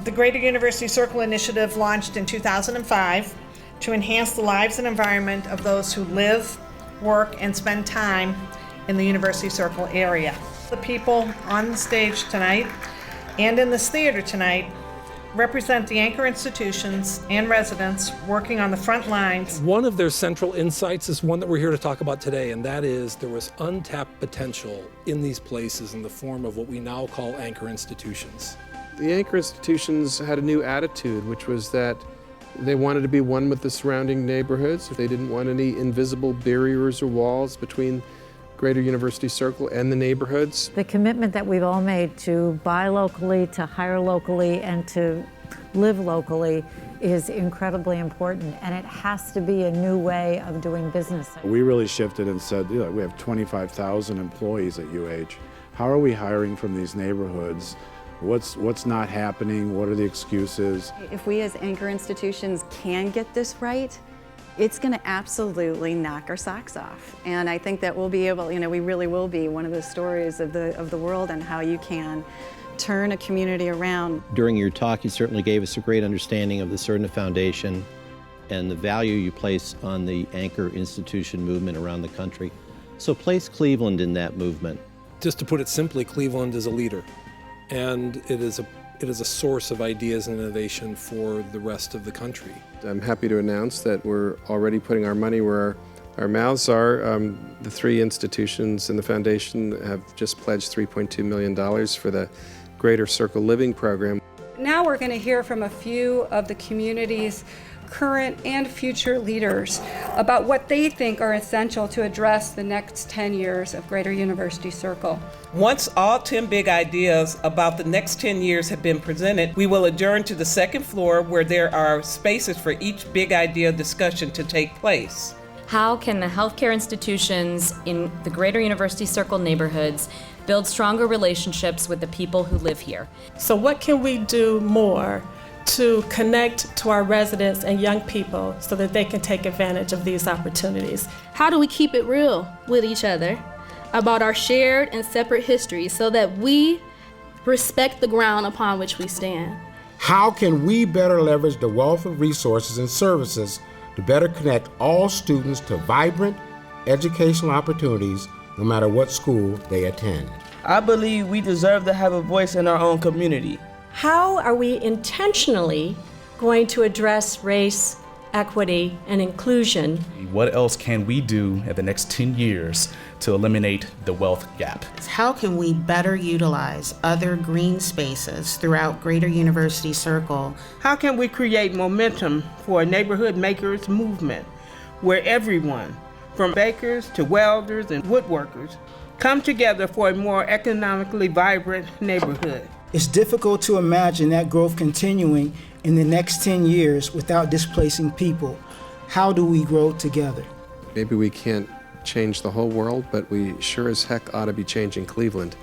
The Greater University Circle Initiative launched in 2005 to enhance the lives and environment of those who live, work, and spend time in the University Circle area. The people on the stage tonight and in this theater tonight represent the anchor institutions and residents working on the front lines. One of their central insights is one that we're here to talk about today, and that is there was untapped potential in these places in the form of what we now call anchor institutions. The anchor institutions had a new attitude, which was that they wanted to be one with the surrounding neighborhoods. They didn't want any invisible barriers or walls between Greater University Circle and the neighborhoods. The commitment that we've all made to buy locally, to hire locally, and to live locally is incredibly important, and it has to be a new way of doing business. We really shifted and said, we have 25,000 employees at UH. How are we hiring from these neighborhoods? What's not happening? What are the excuses? If we as anchor institutions can get this right, it's going to absolutely knock our socks off. And I think that we'll be able, we really will be one of the stories of the world and how you can turn a community around. During your talk, you certainly gave us a great understanding of the Surdna Foundation and the value you place on the anchor institution movement around the country. So place Cleveland in that movement. Just to put it simply, Cleveland is a leader, and it is a source of ideas and innovation for the rest of the country. I'm happy to announce that we're already putting our money where our mouths are. The three institutions in the foundation have just pledged $3.2 million for the Greater Circle Living Program. Now we're going to hear from a few of the community's current and future leaders about what they think are essential to address the next 10 years of Greater University Circle. Once all 10 big ideas about the next 10 years have been presented, we will adjourn to the second floor where there are spaces for each big idea discussion to take place. How can the healthcare institutions in the Greater University Circle neighborhoods build stronger relationships with the people who live here? So what can we do more to connect to our residents and young people so that they can take advantage of these opportunities? How do we keep it real with each other about our shared and separate histories so that we respect the ground upon which we stand? How can we better leverage the wealth of resources and services to better connect all students to vibrant educational opportunities no matter what school they attend? I believe we deserve to have a voice in our own community. How are we intentionally going to address race, equity, and inclusion? What else can we do in the next 10 years to eliminate the wealth gap? How can we better utilize other green spaces throughout Greater University Circle? How can we create momentum for a neighborhood makers movement where everyone, from bakers to welders and woodworkers, come together for a more economically vibrant neighborhood? It's difficult to imagine that growth continuing in the next 10 years without displacing people. How do we grow together? Maybe we can't change the whole world, but we sure as heck ought to be changing Cleveland.